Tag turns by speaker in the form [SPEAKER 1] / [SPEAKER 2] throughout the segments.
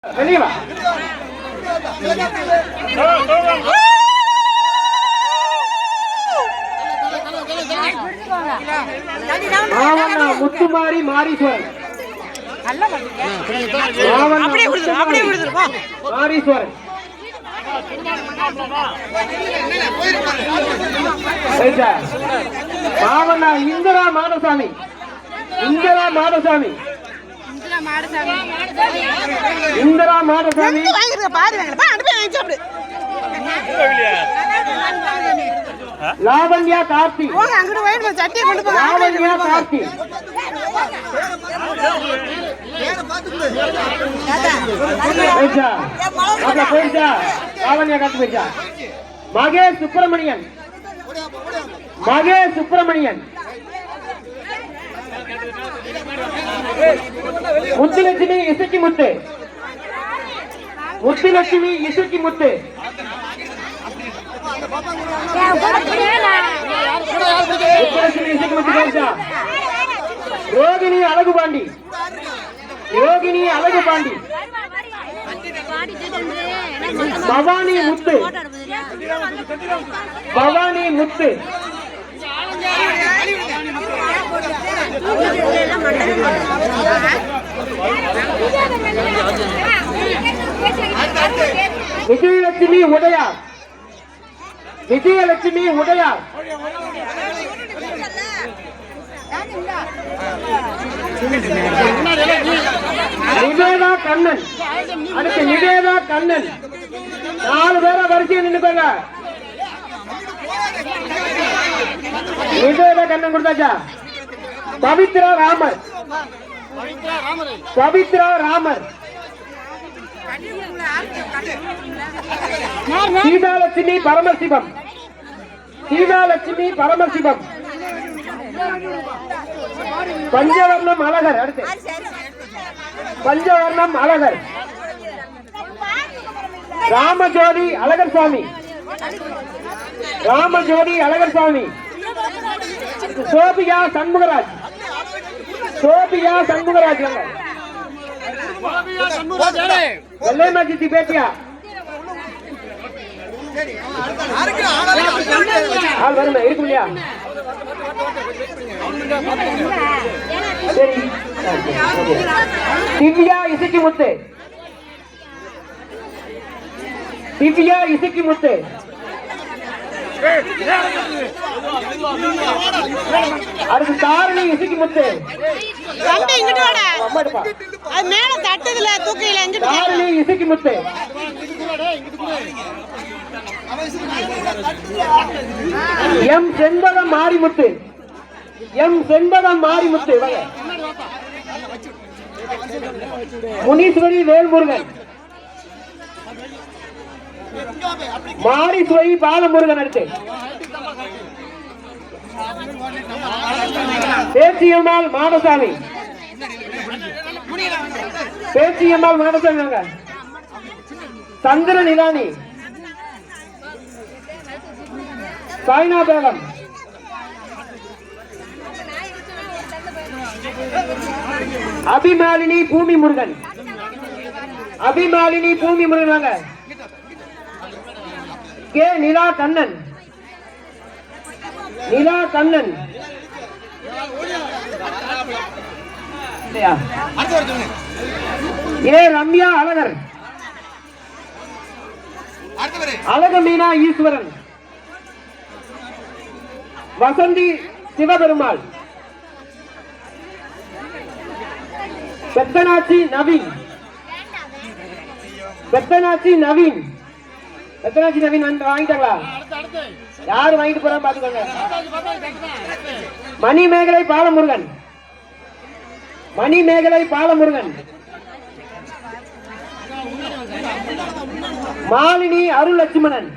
[SPEAKER 1] வெளியே வா. முத்துமாரி மாரீஸ்வரன் மாரீஸ்வரன் மாவண்ணா இந்திரா மாடசாமி இந்திரா மாடசாமி இந்திரா மாடசாமி லாவண்யா கார்த்தி லாவண்யா கார்த்தி லாவண்யா கார்த்தி போயிச்சா. மகேஷ் சுப்பிரமணியன் மகேஷ் சுப்பிரமணியன் முத்துலட்சுமி இசக்கி முத்து முத்துலட்சுமி இசக்கி முத்து முத்துலட்சுமி இசக்கி முத்து பேசா. ரோகிணி அழகு பாண்டி ரோகிணி அழகு பாண்டி பவானி முத்து பவானி முத்து விஜயலட்சுமி உடையார் விஜயலட்சுமி உடையார் நிவேதா கண்ணன் அடுத்து நிவேதா கண்ணன் 4 பேரை வரிசையை நின்னுக்கோங்க. நிவேதா கண்ணன் கொடுத்தாச்சா. பவித்ரா ராமர் பவித்ரா ராமர் சீதாலட்சுமி பரமசிவம் சீதாலட்சுமி பரமசிவம் பஞ்சவர்ணம் அழகர் அடுத்து பஞ்சவர்ணம் அழகர் ராமஜோதி அழகர் சுவாமி ராமஜோதி அழகர் சுவாமி சோபியா சண்முகராஜ் சோபியா சண்முகராஜ் வெள்ளைமாச்சி பேட்டியா ஆள் வருமா இருக்கும் இல்லையா. சரி திவ்யா இசக்கி முத்து திவ்யா இசக்கி முத்து அடுத்து தாரணி இசக்கி முத்து தாரணி இசக்கி முத்து எம் செண்பகம் மாரிமுத்து எம் செண்பகம் மாரிமுத்து முனீஸ்வரி வேல்முருகன் மாரீஸ்வரி பாலமுருகன் அடுத்து பேச்சியம்மாள் மாடசாமி பேச்சியம்மாள் மாடசாமி சந்திர நிலானி சாய்னா பேகம் அபிமாலினி பூமி முருகன் அபிமாலினி பூமி முருகன் கே நிலா கண்ணன் நிலா கண்ணன் ஏ ரம்யா அழகர் அழகு மீனா ஈஸ்வரன் வசந்தி சிவபெருமாள் பெத்தனாச்சி நவீன் பெத்தனாச்சி நவீன் பெத்தனாச்சி நவீன் வாங்கிட்டாங்களா. யாரு வாங்கிட்டு போறா பாத்துக்கோங்க. மணிமேகலை பாலமுருகன் மணிமேகலை பாலமுருகன் மாலினி அருள் லட்சுமணன்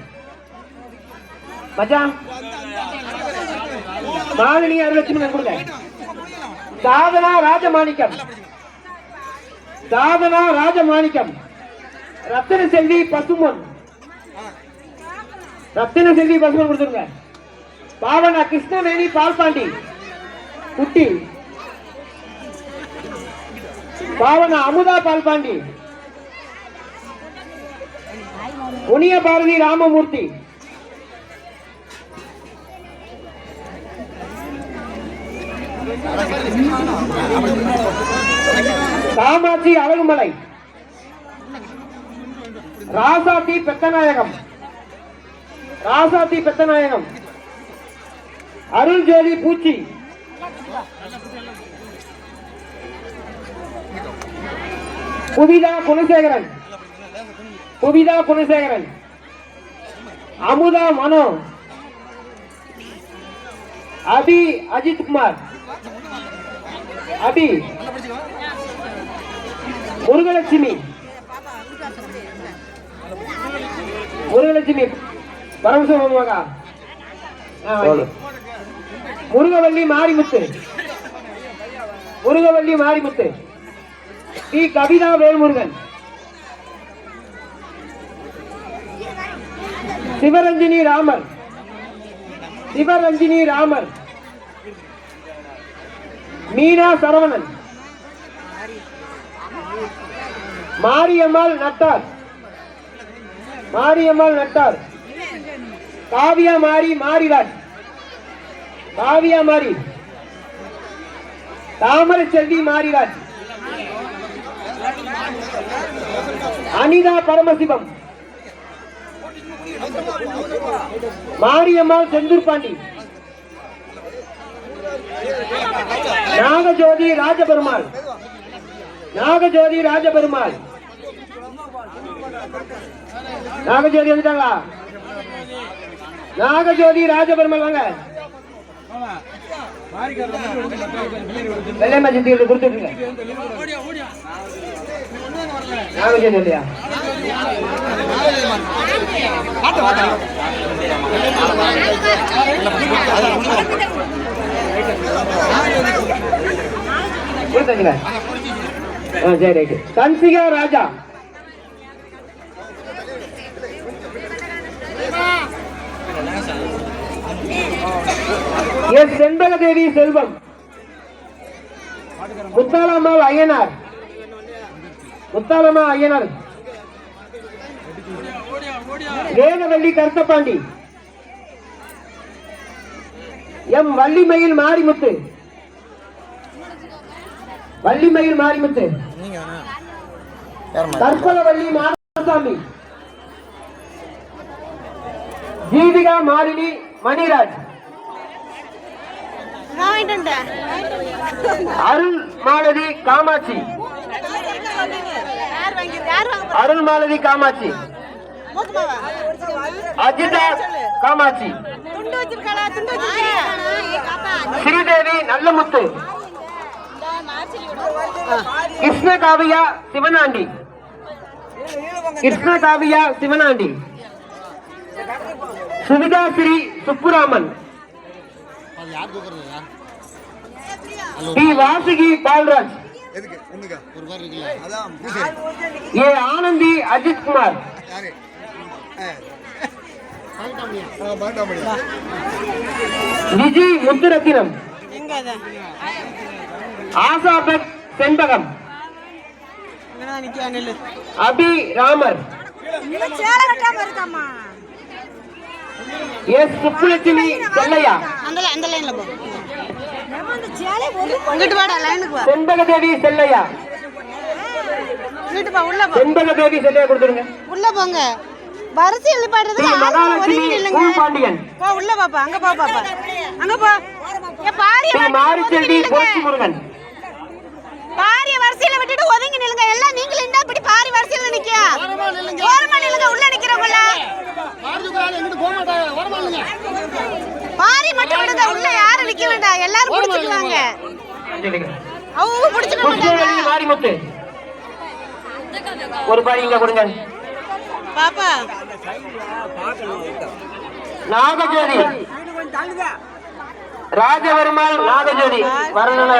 [SPEAKER 1] மச்சான் மாலினி அருள் லட்சுமணன் கொடுங்க. சாதனா ராஜமாணிக்கம் சாதனா ராஜமாணிக்கம் ரத்தின செல்வி பசுமன் ரத்தின செல்வி பசுமன் கொடுத்துருங்க. பாவனா கிருஷ்ணவேணி பால்பாண்டி குட்டி பாவனா அமுதா பால்பாண்டி புனிய பாரதி ராமமூர்த்தி, காமாட்சி அழகுமலை, ராசாத்தி பெத்தநாயகம், ராசாத்தி பெத்தநாயகம், அருள் ஜோதி பூச்சி, புவிதா குணசேகரன், புவிதா குணசேகரன், அமுதா மனோ, அபி அஜித் குமார், அபி முருகலட்சுமி, முருகலட்சுமி பரமசிவமகா, முருகவல்லி மாரிமுத்து, முருகவல்லி மாரிமுத்து, டி கவிதா வேல்முருகன், சிவரஞ்சினி ராமர், சிவரஞ்சினி ராமர், மீனா சரவணன், மாரியம்மாள் நட்டார், மாரியம்மாள் நட்டார், காவியா மாரி மாரிராஜ், காவியா மாரி, தாமரை செல்வி மாரிராஜ், அனிதா பரமசிவம், மாரியம்மாள் செந்தூர் பாண்டி, நாகஜோதி ராஜபெருமாள், நாகஜோதி ராஜபெருமாள், நாகஜோதி வந்துட்டாங்களா? நாகஜோதி ராஜபெருமாள் வாங்க, வெள்ளை மஞ்சள் கொடுத்துருங்க. நாகஜோதி இல்லையா? கொடுத்தீங்களா? சரி ரைட்டு. கன்சிகா ராஜா, எஸ் செண்பகதேவி செல்வம், முத்தாலம்மாள் ஐயனார், முத்தாலம்மா ஐயனார், வேதவள்ளி கருத்தப்பாண்டி, எம் வள்ளிமயில் மாரிமுத்து, வள்ளிமயில் மாரிமுத்து, கற்பலவள்ளி மாரசாமி, ஜீவிகா மாலினி மணிராஜ், அருள் மாலதி காமாட்சி, அருள் மாலதி காமாட்சி, அஜிதா காமாட்சி, ஸ்ரீதேவி நல்லமுத்து, கிருஷ்ண காவியா சிவனாண்டி, கிருஷ்ண காவியா சிவனாண்டி, சுவிதா ஸ்ரீ சுப்புராமன், டி வாசுகி பால்ராஜ், ஏ ஆனந்தி அஜித் குமார், விஜி முத்துரத்தினம், ஆசாபத் செண்பகம், அபி ராமர், எஸ் சுப்புலட்சுமி செல்லையா, செண்பகதேவி செல்லையா, செண்பகதேவி செல்லையா கொடுத்துருங்க. உள்ள போங்க, வரிசையில் பாடுறது பாண்டியன், உள்ள பாப்பா, அங்க போ பாப்பா, அங்க போ. மாரிச்செல்வி முருகன், பாரிய வரிசையில விட்டுட்டு ஒதுங்கி நில்லுங்க. எல்லாம் நீங்களும் என்ன இப்படி பாரி வரிசையில நிக்க, ஓரமா நில்லுங்க. உள்ள நிக்கிறவங்கள பாரி மட்டும் விடுங்க, உள்ள யாரும் நிக்க வேண்டாம், எல்லாரும் புடிச்சுக்குவாங்க. அவங்க புடிச்சுக்க மாட்டாங்க. மாரிமுத்து ஒரு பாரி இங்க கொடுங்க பாப்பா. நாகஜோதி ராஜவர்மாள், நாகஜோதி வரணும்.